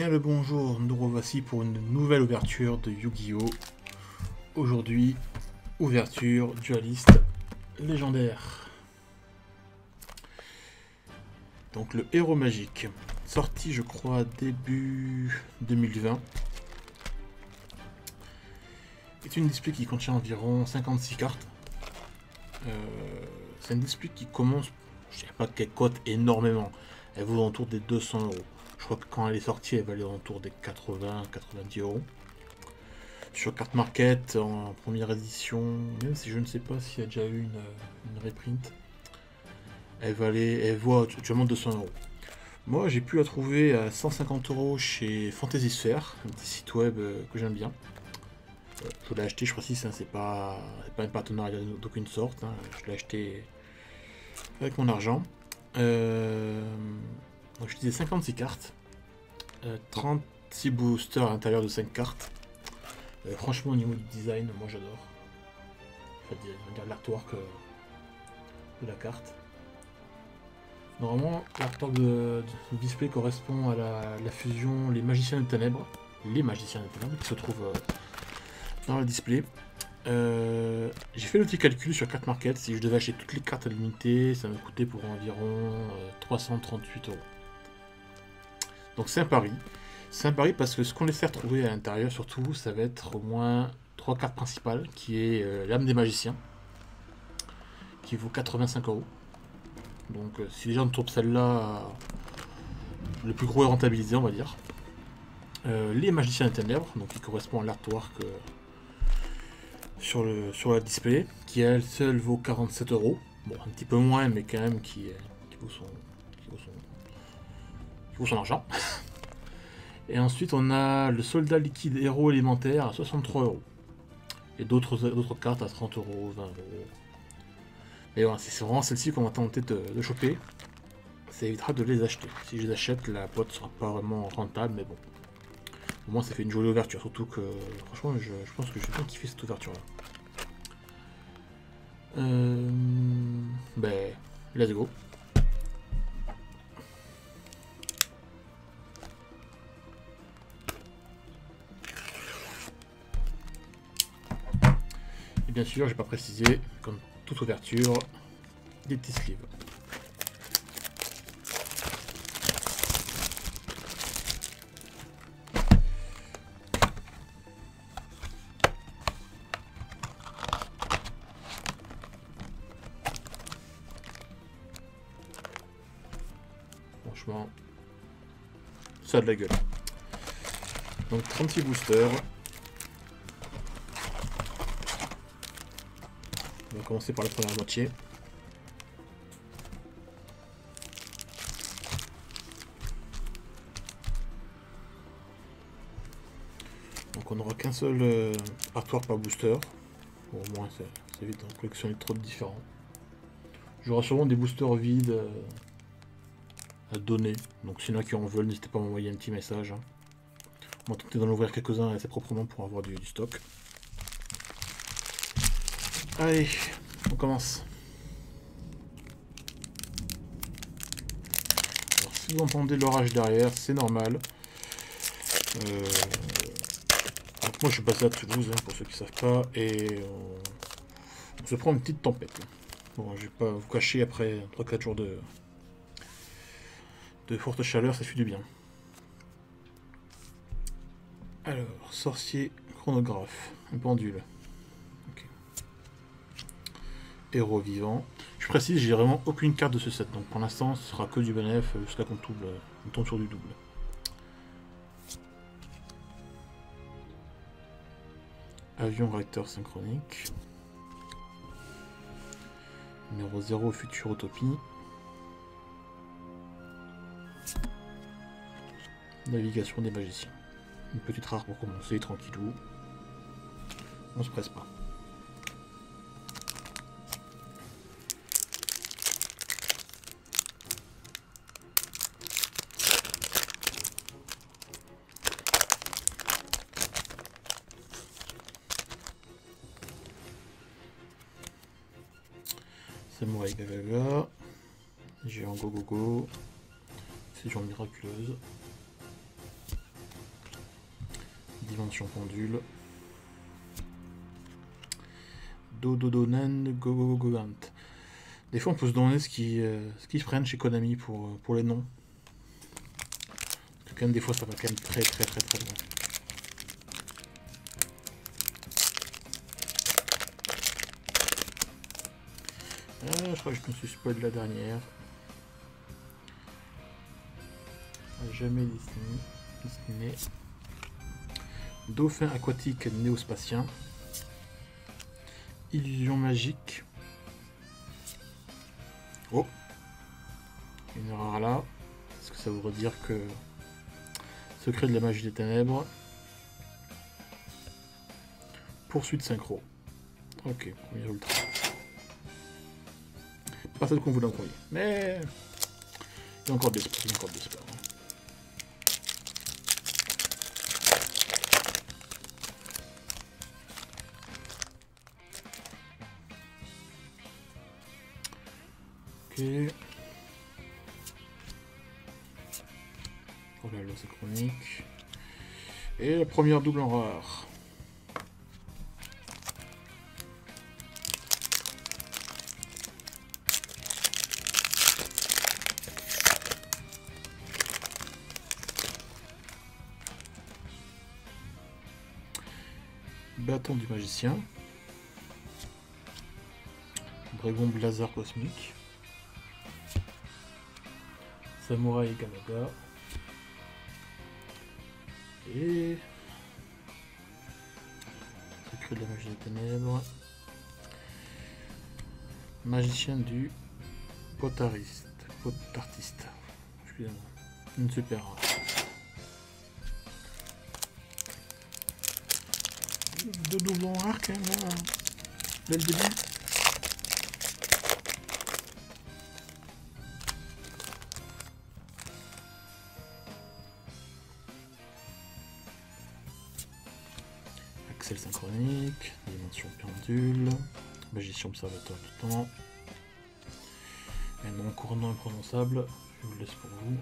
Bien le bonjour, nous revoici pour une nouvelle ouverture de Yu-Gi-Oh! Aujourd'hui, ouverture dualiste légendaire. Donc le héros magique, sorti je crois début 2020. C'est une dispute qui contient environ 56 cartes. C'est une dispute qui commence, je ne sais pas qu'elle cote énormément, elle vaut autour des 200 euros. Je crois que quand elle est sortie, elle valait autour des 80-90 euros. Sur Card Market en première édition, même si je ne sais pas s'il y a déjà eu une reprint, elle vaut actuellement 200 euros. Moi j'ai pu la trouver à 150 euros chez Fantasy Sphere, un petit site web que j'aime bien. Je l'ai acheté, je précise, hein, c'est pas un partenariat d'aucune sorte, hein, je l'ai acheté avec mon argent. Donc je disais 56 cartes, 36 boosters à l'intérieur de 5 cartes. Franchement, au niveau du design, moi j'adore. Enfin, on va dire l'artwork de la carte. Normalement, l'artwork du display correspond à la fusion Les Magiciens des Ténèbres. Les Magiciens des Ténèbres qui se trouvent dans le display. J'ai fait le petit calcul sur Card Market. Si je devais acheter toutes les cartes à l'unité, ça me coûtait pour environ 338 euros. Donc c'est un pari. C'est un pari parce que ce qu'on essaie de retrouver à l'intérieur, surtout, ça va être au moins 3 cartes principales, qui est l'âme des magiciens, qui vaut 85 euros. Donc si les gens trouvent celle-là, le plus gros est rentabilisé, on va dire. Les magiciens des ténèbres, donc qui correspond à l'artwork sur la display, qui elle seule vaut 47 euros. Bon, un petit peu moins, mais quand même qui vaut son argent. Et ensuite, on a le soldat liquide héros élémentaire à 63 euros. Et d'autres cartes à 30 euros, 20 euros. Mais voilà, c'est vraiment celle-ci qu'on va tenter de choper. Ça évitera de les acheter. Si je les achète, la boîte sera pas vraiment rentable, mais bon. Au moins, ça fait une jolie ouverture. Surtout que, franchement, je pense que j'ai bien kiffé cette ouverture-là. Ben, let's go. Et bien sûr, j'ai pas précisé, comme toute ouverture, des petits sleeves. Franchement, ça a de la gueule. Donc 36 boosters. On va commencer par la première moitié. Donc on n'aura qu'un seul artwork par booster. Bon, au moins ça évite d'en collectionner trop de différents. J'aurai sûrement des boosters vides à donner. Donc s'il y en a qui en veulent, n'hésitez pas à m'envoyer un petit message. Hein. On va tenter d'en ouvrir quelques-uns assez proprement pour avoir du stock. Allez, on commence. Alors, si vous entendez l'orage derrière, c'est normal. Donc moi je suis passé à Toulouse, hein, pour ceux qui ne savent pas, et on se prend une petite tempête. Là. Bon, je vais pas vous cacher, après 3-4 jours de forte chaleur, ça fait du bien. Alors, sorcier chronographe, un pendule. Héros vivant. Je précise, j'ai vraiment aucune carte de ce set, donc pour l'instant ce sera que du bénéf jusqu'à qu'on tombe sur du double. Avion réacteur synchronique. Numéro 0 Future Utopie. Navigation des magiciens. Une petite rare pour commencer, tranquillou. On se presse pas. Samouraï Gagaga, Géant Gogogo, Séjour miraculeuse. Dimension pendule. Dododonen Gogogogant. Des fois on peut se demander ce qu'ils prennent chez Konami pour les noms. Parce que quand même des fois ça va quand même très loin. Je crois que je me suis spoilé la dernière. Jamais destiné. Dauphin aquatique néospatien. Illusion magique. Oh, une erreur là. Est-ce que ça voudrait dire que secret de la magie des ténèbres. Poursuite synchro. Ok, premier ultra. Pas celle qu'on voulait en premier. Mais il y a encore de l'espoir. Ok. Voilà, c'est chronique. Et la première double en rare. Bâton du magicien. Dragon Blazar cosmique. Samouraï Kanada. Et secret de la magie des ténèbres. Magicien du potartiste. Excusez-moi. Une super rare. Deux doublons rares quand même là. Dès le début. Axel synchronique, dimension pendule, magicien observateur du temps. Un nom couronnement imprononçable, je vous le laisse pour vous.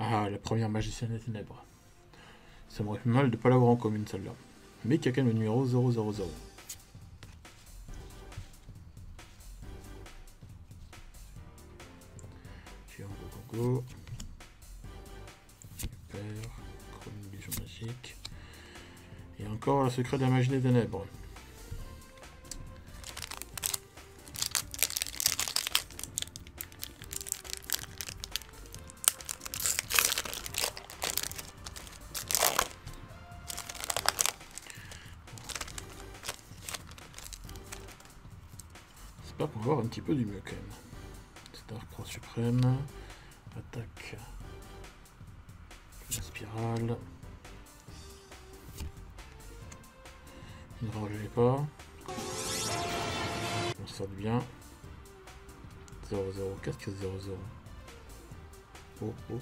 Ah, la première magicienne des ténèbres. Ça m'aurait fait mal de ne pas l'avoir en commune celle-là. Mais qui a quand même le numéro 000. Go. Super. Chronique des jeux magiques. Et encore le secret de la magie des ténèbres. J'espère pour voir un petit peu du mieux quand même. Star Croix suprême. Attaque. La spirale. Ne rajoutez pas. On sort bien. 0-0. Qu'est-ce que 0-0? Oh oh.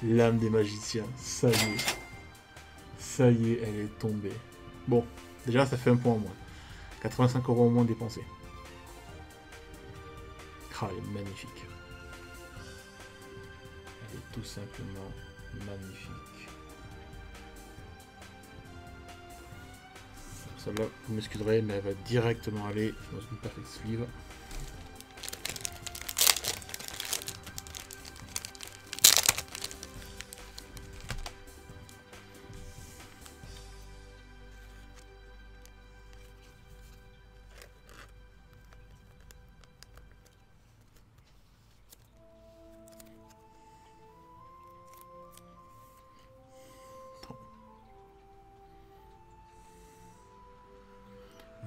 L'âme des magiciens. Ça y est. Ça y est, elle est tombée. Bon, déjà ça fait un point en moins. 85 € au moins dépensés. Ah, elle est magnifique. Elle est tout simplement magnifique. Celle-là, vous m'excuserez, mais elle va directement aller dans une perfect sleeve.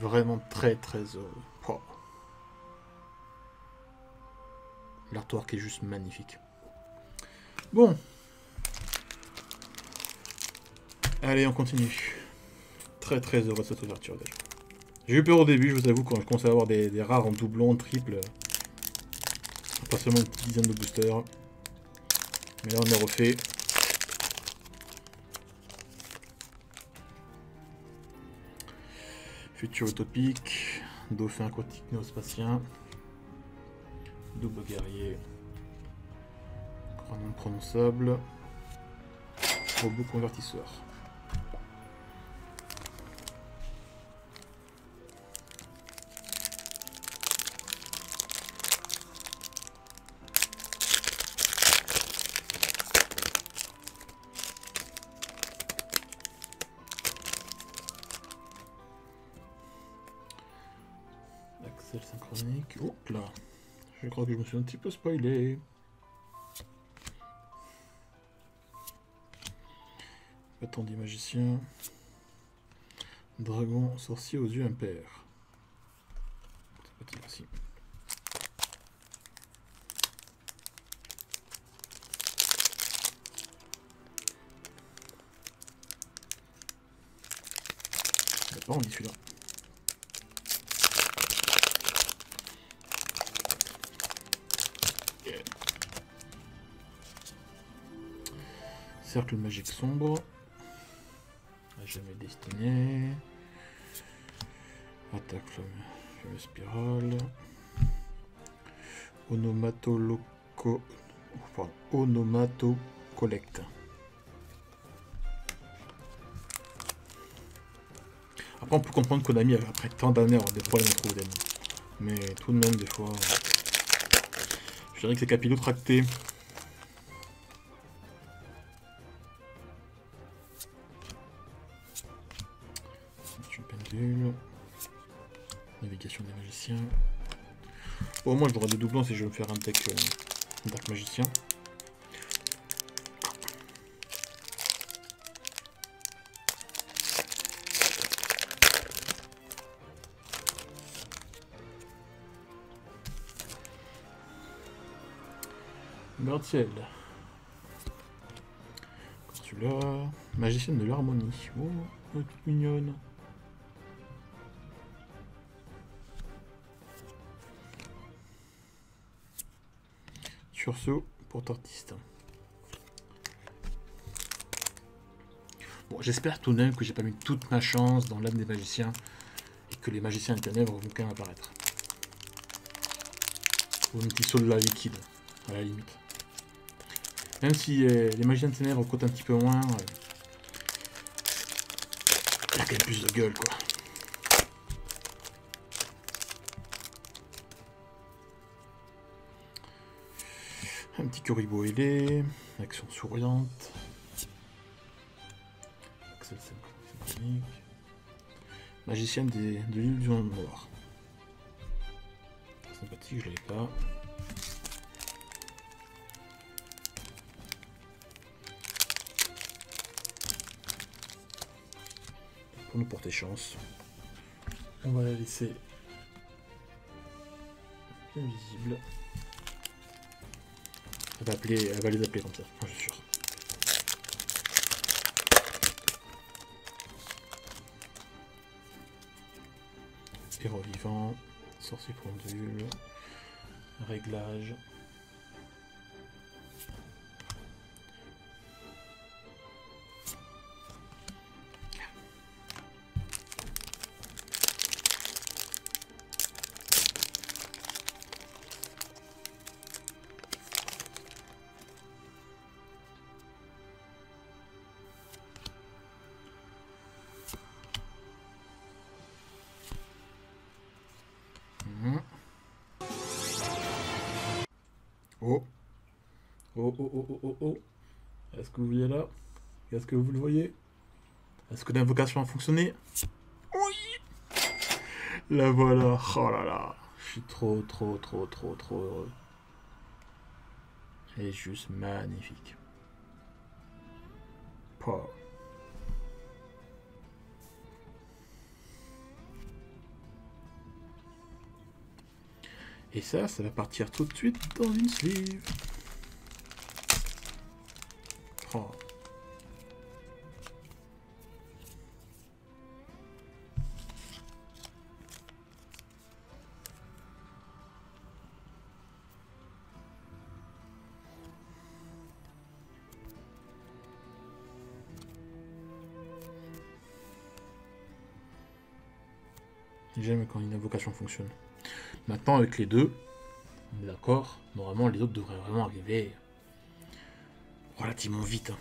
Vraiment très heureux. Wow. L'artwork est juste magnifique. Bon. Allez, on continue. Très heureux de cette ouverture déjà. J'ai eu peur au début, je vous avoue, quand je commençais à avoir des rares en doublon, triple. pas seulement une petite dizaine de boosters. Mais là on est refait. Futur utopique, dauphin aquatique néospatien, double guerrier, grand nom prononçable, robot convertisseur. Axel synchronique. Oh là, je crois que je me suis un petit peu spoilé. Attendez, magicien. Dragon sorcier aux yeux impairs. C'est pas ici. Il n'a pas rendu celui-là. Cercle magique sombre. À jamais destiné. Attaque flamme spirale. Onomato collecte. Après on peut comprendre que Konami après tant d'années avoir des problèmes à trouver des noms. Mais tout de même des fois. Je dirais que c'est capillotracté. Navigation des magiciens. Bon, moi je devrais des doublons si je veux me faire un deck Dark Magicien. Garde-ciel. Celui-là. Magicienne de l'harmonie. Oh, elle est toute mignonne. Sursaut pour artiste. Bon, j'espère tout de même que j'ai pas mis toute ma chance dans l'âme des magiciens et que les magiciens des ténèbres vont quand même apparaître. Ou un petit soldat liquide, à la limite. Même si les magiciens des ténèbres coûtent un petit peu moins, il y a quand même plus de gueule, quoi. Un petit Kuribo ailé, action souriante. Axel synchronique. Magicienne de l'illusion noire. Sympathique, je l'avais pas. Pour nous porter chance, on va la laisser invisible. Elle va les appeler comme ça, je suis sûr. Héros vivant, sorcier pendule, réglage. Oh. Oh, oh, oh, oh, oh, oh. Est-ce que vous voyez là? Est-ce que vous le voyez? Est-ce que l'invocation a fonctionné? Oui. La voilà. Oh là là. Je suis trop heureux. Elle est juste magnifique. Oh. Et ça va partir tout de suite dans une sleeve. Oh. J'aime quand une invocation fonctionne. Maintenant, avec les deux, on est d'accord, normalement les autres devraient vraiment arriver relativement vite. Hein.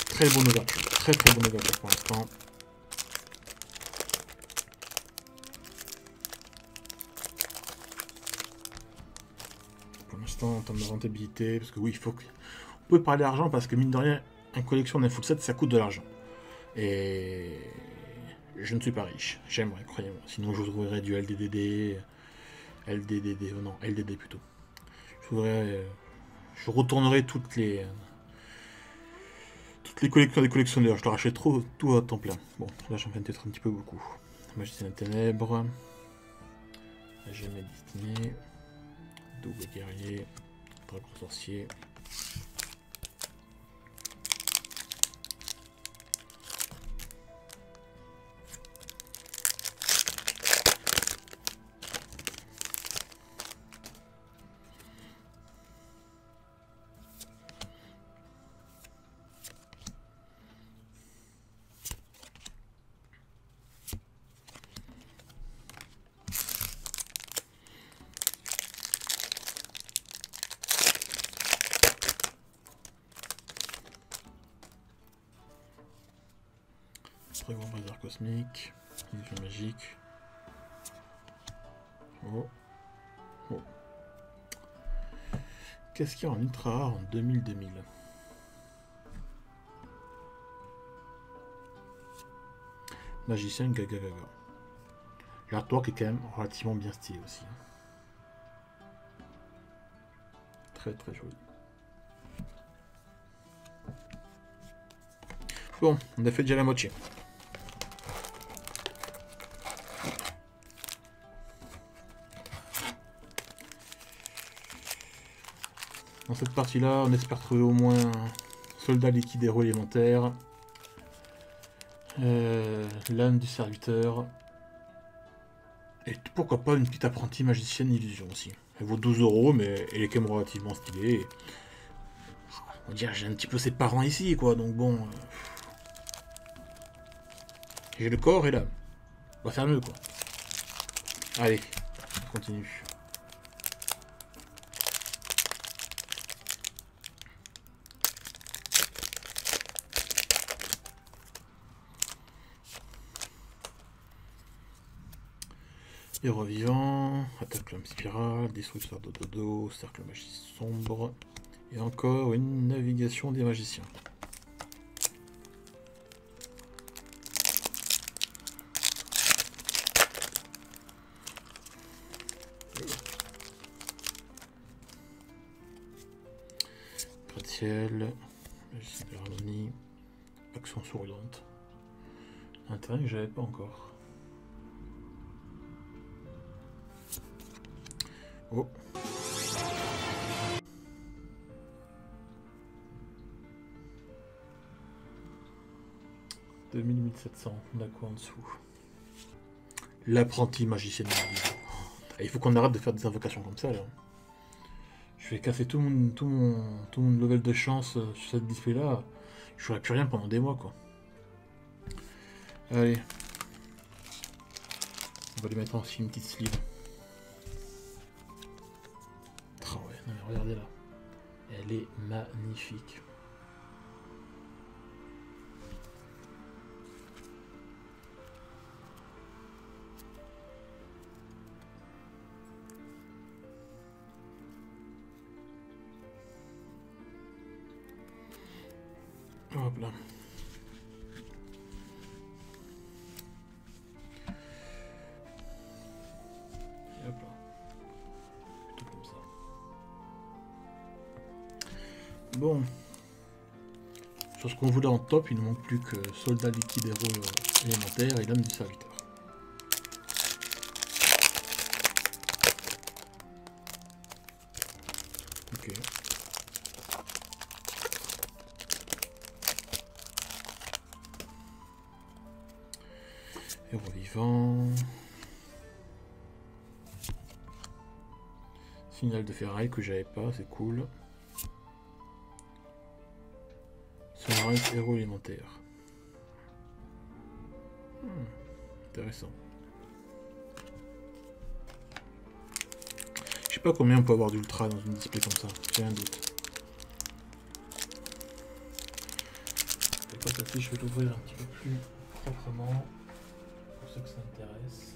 Très bonne ouverture, très bonne ouverture pour l'instant. Pour l'instant, en termes de rentabilité, parce que oui, il faut que... On peut parler d'argent parce que mine de rien, une collection d'un full set, ça coûte de l'argent. Et je ne suis pas riche, j'aimerais, croyez-moi. Sinon, je trouverais du LDDD, non, LDD plutôt. Je retournerai toutes les collections des collectionneurs. Je leur achète trop tout à temps plein. Bon, là j'en fais peut-être un petit peu beaucoup. Magicien des ténèbres, jamais destiné, double guerrier, dragon sorcier. Dragon briseur cosmique, illusion magique. Oh. Oh. Qu'est-ce qu'il y a en ultra rare en 2000-2000? Magicien Gaga Gaga. L'artwork est quand même relativement bien stylé aussi. Très joli. Bon, on a fait déjà la moitié. Dans cette partie-là, on espère trouver au moins un soldat liquide héros élémentaire. L'âme du serviteur. Et pourquoi pas une petite apprentie magicienne illusion aussi. Elle vaut 12 €, mais elle est quand même relativement stylée. On dirait j'ai un petit peu ses parents ici, quoi, donc bon. J'ai le corps et l'âme. On va faire mieux, quoi. Allez, on continue. Héros vivant, attaque lame spirale, destructeur de dodo, cercle magie sombre, et encore une navigation des magiciens. Gratte-ciel, magicien de l'harmonie, action souriante. Un terrain que j'avais pas encore. Oh. « 2700, on a quoi en dessous? L'apprenti magicien de l'illusion. Il faut qu'on arrête de faire des invocations comme ça là. Je vais casser tout mon level de chance sur cette display là. Je ferai plus rien pendant des mois quoi. Allez. On va lui mettre aussi une petite sleeve. Oh ouais, non mais regardez là. Elle est magnifique. Hop là. Et hop là. Tout comme ça. Bon. Sur ce qu'on voulait en top, il ne manque plus que soldat liquide héros élémentaire et l'âme du serviteur. Ok. Héros vivant. Signal de ferraille que j'avais pas, c'est cool. Paramètres héros élémentaires. Intéressant. Je sais pas combien on peut avoir d'ultra dans une display comme ça, j'ai un doute. C'est quoi cette fiche? Je vais l'ouvrir un petit peu plus proprement pour ceux que ça intéresse.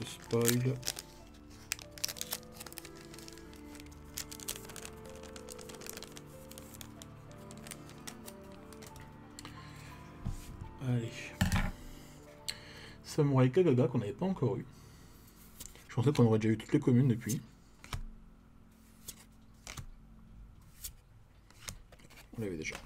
Spoil. Allez. Samurai Kagaga qu'on n'avait pas encore eu. Je pensais qu'on aurait déjà eu toutes les communes depuis. On l'avait déjà.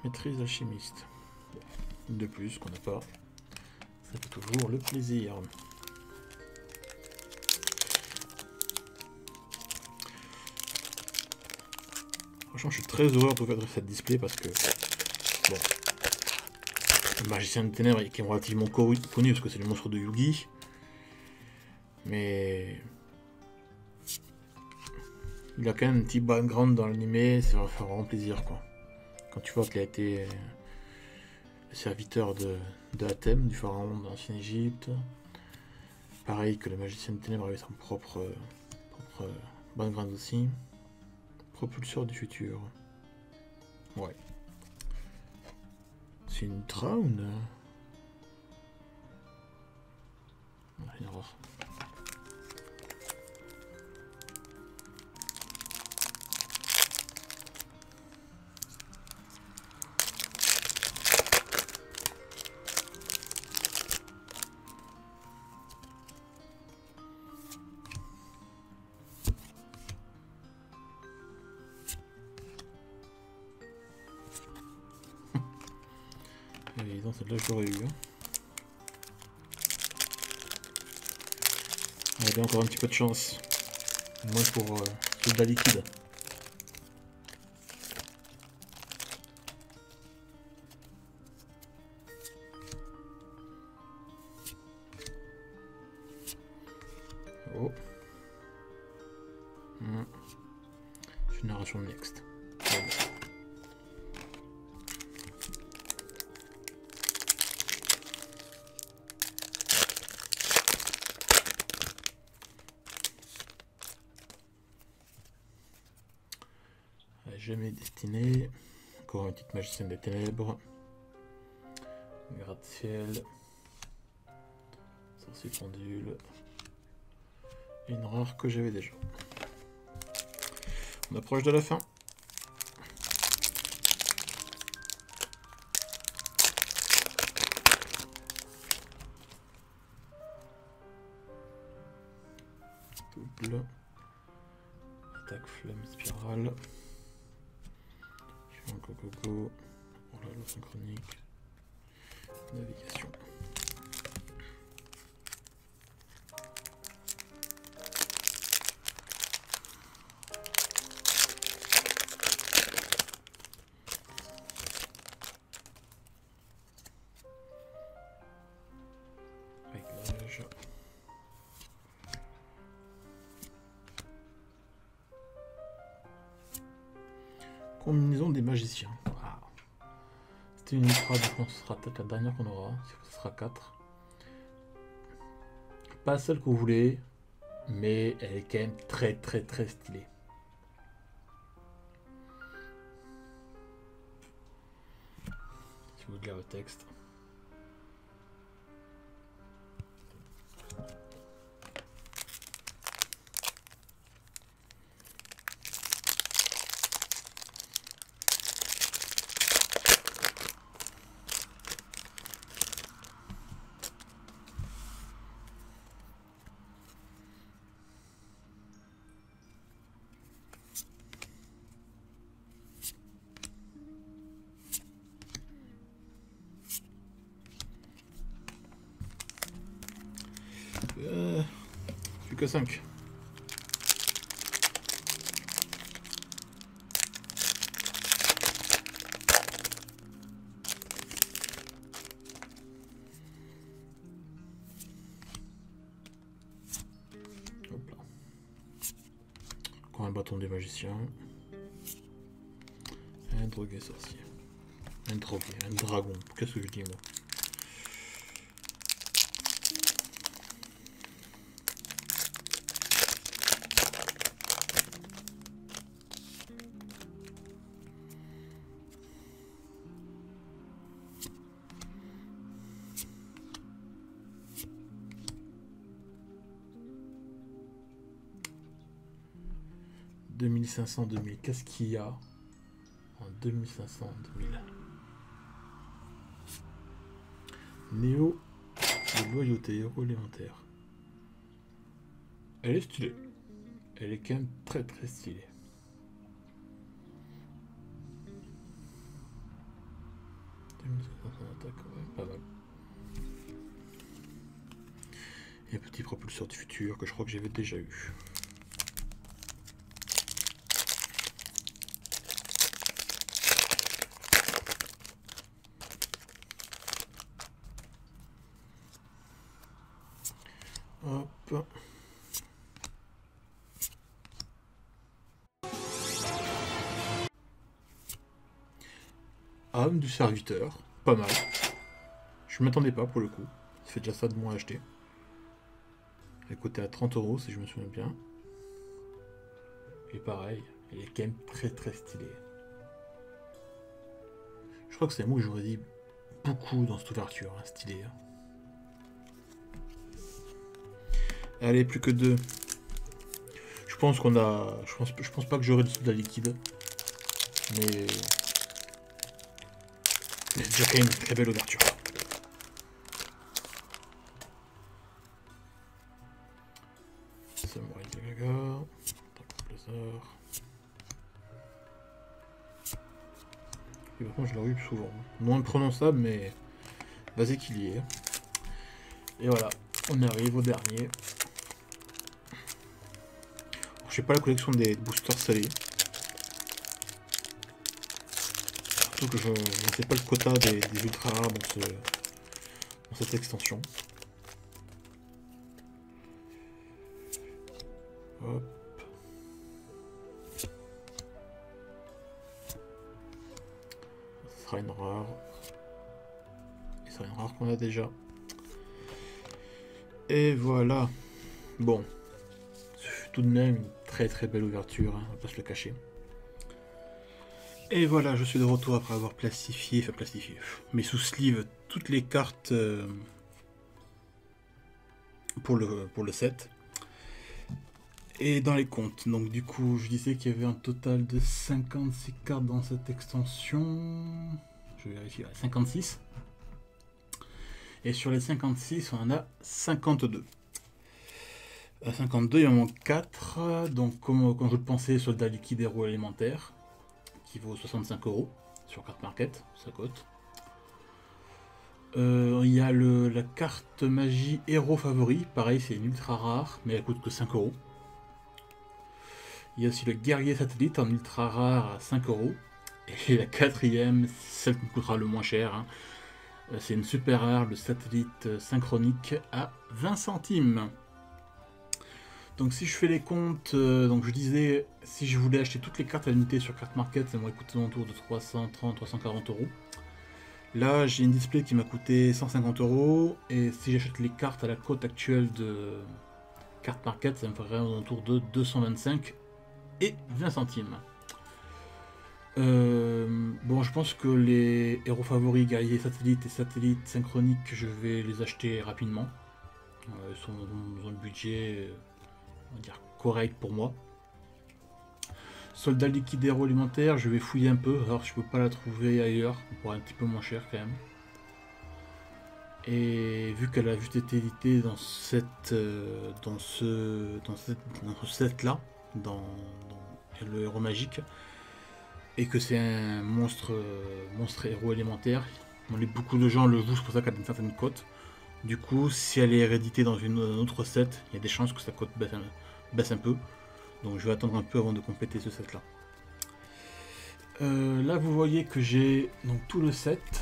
Maîtrise alchimiste. De plus qu'on n'a pas. Ça fait toujours le plaisir. Franchement, je suis très heureux de faire cette display parce que bon, le magicien de ténèbres qui est relativement connu parce que c'est le monstre de Yugi, mais il a quand même un petit background dans l'animé, ça va faire vraiment plaisir quoi. Quand tu vois qu'il a été le serviteur de Athème, du pharaon d'ancienne Égypte, pareil que le magicien de ténèbres avait son propre background aussi, propulseur du futur. Ouais. C'est une ultra ou une... Rien à voir. Évidemment, celle-là je l'aurais eu. Hein. On a bien encore un petit peu de chance. Moins pour de la liquide. Oh. Génération next. Jamais destiné. Encore une petite magicienne des ténèbres. Gratte-ciel. Sorcier pendule. Et une rare que j'avais déjà. On approche de la fin. Double. Attaque flamme spirale. Go. Oh là, la synchronique. Navigation. Réglage. Combinaison des magiciens. C'était une ultra, je pense que ce sera peut-être la dernière qu'on aura. Ce sera 4. Pas celle que vous voulez, mais elle est quand même très stylée. Si vous lire le texte. plus que 5. Hop là. Encore un bâton des magiciens. Un drogué sorcier. Un drogué, un dragon. Qu'est-ce que je dis moi? « 2500, 2000. Qu'est-ce qu'il y a en 2500, 2000 ? Néo de loyauté, héros élémentaire. Elle est stylée. Elle est quand même très très stylée. Attaque, ouais, pas mal. Et un petit propulseur du futur que je crois que j'avais déjà eu. Hop. Âme du serviteur, pas mal. Je m'attendais pas pour le coup. Ça fait déjà ça de moins à acheter. Elle coûtait à 30 € si je me souviens bien. Et pareil, elle est quand même très très stylée. Je crois que c'est un mot que j'aurais dit beaucoup dans cette ouverture, hein, stylé. Hein. Allez, plus que 2. Je pense qu'on a... Je pense pas que j'aurai le soldat liquide. Mais... c'est déjà quand même une très belle ouverture. Samouraï de Gaga. Blizzard. Et par contre, je l'aurais eu souvent. Moins prononçable, mais... vas-y qu'il y est. Et voilà, on arrive au dernier. Je fais pas la collection des boosters salés. Surtout que je ne sais pas le quota des ultra rares dans cette extension. Hop. Ce sera une rare. Et ce sera une rare qu'on a déjà. Et voilà. Bon. Ce fut tout de même une très très belle ouverture, hein, on va pas se le cacher. Et voilà, je suis de retour après avoir plastifié, mes sous-sleeves, toutes les cartes pour le set. Et dans les comptes, donc du coup, je disais qu'il y avait un total de 56 cartes dans cette extension. Je vais vérifier, 56. Et sur les 56, on en a 52. À 52, il en manque 4. Donc, comme je le pensais, soldat liquide héros élémentaire, qui vaut 65 € sur Carte Market, ça cote. Il y a la carte magie héros favori, pareil, c'est une ultra rare, mais elle coûte que 5 €. Il y a aussi le guerrier satellite en ultra rare à 5 €. Et la quatrième, celle qui me coûtera le moins cher, hein, c'est une super rare, le satellite synchronique à 20 centimes. Donc si je fais les comptes, donc je disais, si je voulais acheter toutes les cartes à l'unité sur Carte Market, ça m'aurait coûté autour de 330-340 €. Là, j'ai une display qui m'a coûté 150 €, et si j'achète les cartes à la cote actuelle de Carte Market, ça me ferait autour de 225 et 20 centimes. Bon, je pense que les héros favoris, guerriers satellites et satellites synchroniques, je vais les acheter rapidement. Ils sont dans le budget... on va dire correct pour moi. Soldat liquide héros alimentaire, je vais fouiller un peu, alors je peux pas la trouver ailleurs, pour un petit peu moins cher quand même. Et vu qu'elle a juste été éditée dans ce set là, dans le héros magique, et que c'est un monstre héros élémentaire, beaucoup de gens le jouent, c'est pour ça qu'elle a une certaine cote. Du coup, si elle est héréditée dans un autre set, il y a des chances que sa cote baisse un peu. Donc je vais attendre un peu avant de compléter ce set là. Là vous voyez que j'ai donc tout le set.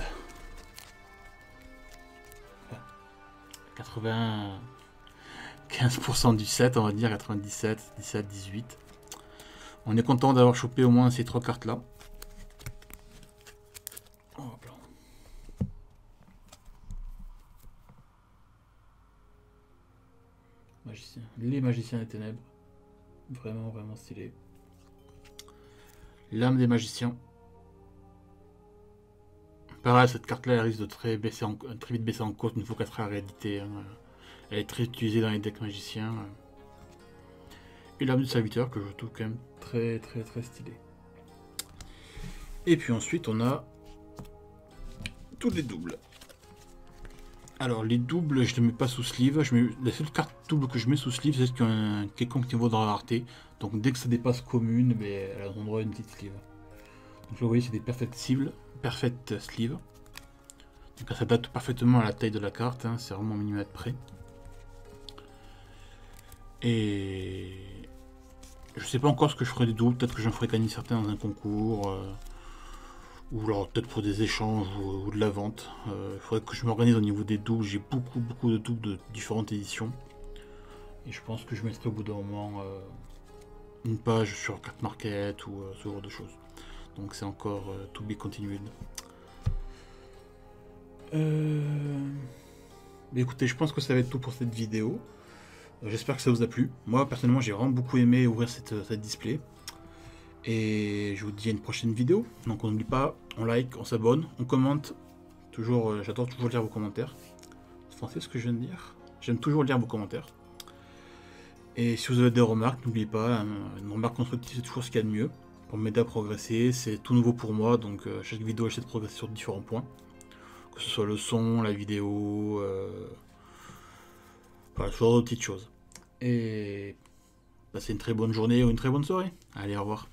95% du set, on va dire 97, 17, 18. On est content d'avoir chopé au moins ces 3 cartes là. Les magiciens des ténèbres. Vraiment, vraiment stylé. L'âme des magiciens. Pareil, cette carte-là, elle risque de très vite baisser en cote une fois qu'elle sera rééditée. Hein. Elle est très utilisée dans les decks magiciens. Et l'âme du serviteur, que je trouve quand même très stylé. Et puis ensuite, on a tous les doubles. Alors, les doubles, je ne les mets pas sous sleeve. La seule carte double que je mets sous sleeve, c'est qu'il y a un quelconque niveau de rareté. Donc, dès que ça dépasse commune, mais elle a droit à une petite sleeve. Donc, vous voyez, c'est des perfect sleeves. Donc, ça s'adapte parfaitement à la taille de la carte. Hein, c'est vraiment au millimètre près. Et je sais pas encore ce que je ferai des doubles. Peut-être que j'en ferai gagner certains dans un concours. Ou alors peut-être pour des échanges ou de la vente. Il faudrait que je m'organise au niveau des doubles. J'ai beaucoup de doubles de différentes éditions. Et je pense que je mettrai au bout d'un moment une page sur Card Market ou ce genre de choses. Donc c'est encore to be continued. Mais écoutez, je pense que ça va être tout pour cette vidéo. J'espère que ça vous a plu. Moi personnellement j'ai vraiment beaucoup aimé ouvrir cette display. Et je vous dis à une prochaine vidéo. Donc on n'oublie pas, on like, on s'abonne, on commente. J'adore toujours lire vos commentaires. C'est français ce que je viens de dire. J'aime toujours lire vos commentaires. Et si vous avez des remarques, n'oubliez pas, une remarque constructive c'est toujours ce qu'il y a de mieux. Pour m'aider à progresser, c'est tout nouveau pour moi, donc chaque vidéo j'essaie de progresser sur différents points. Que ce soit le son, la vidéo, voilà, ce genre de petites choses. Et passez une très bonne journée ou une très bonne soirée. Allez, au revoir.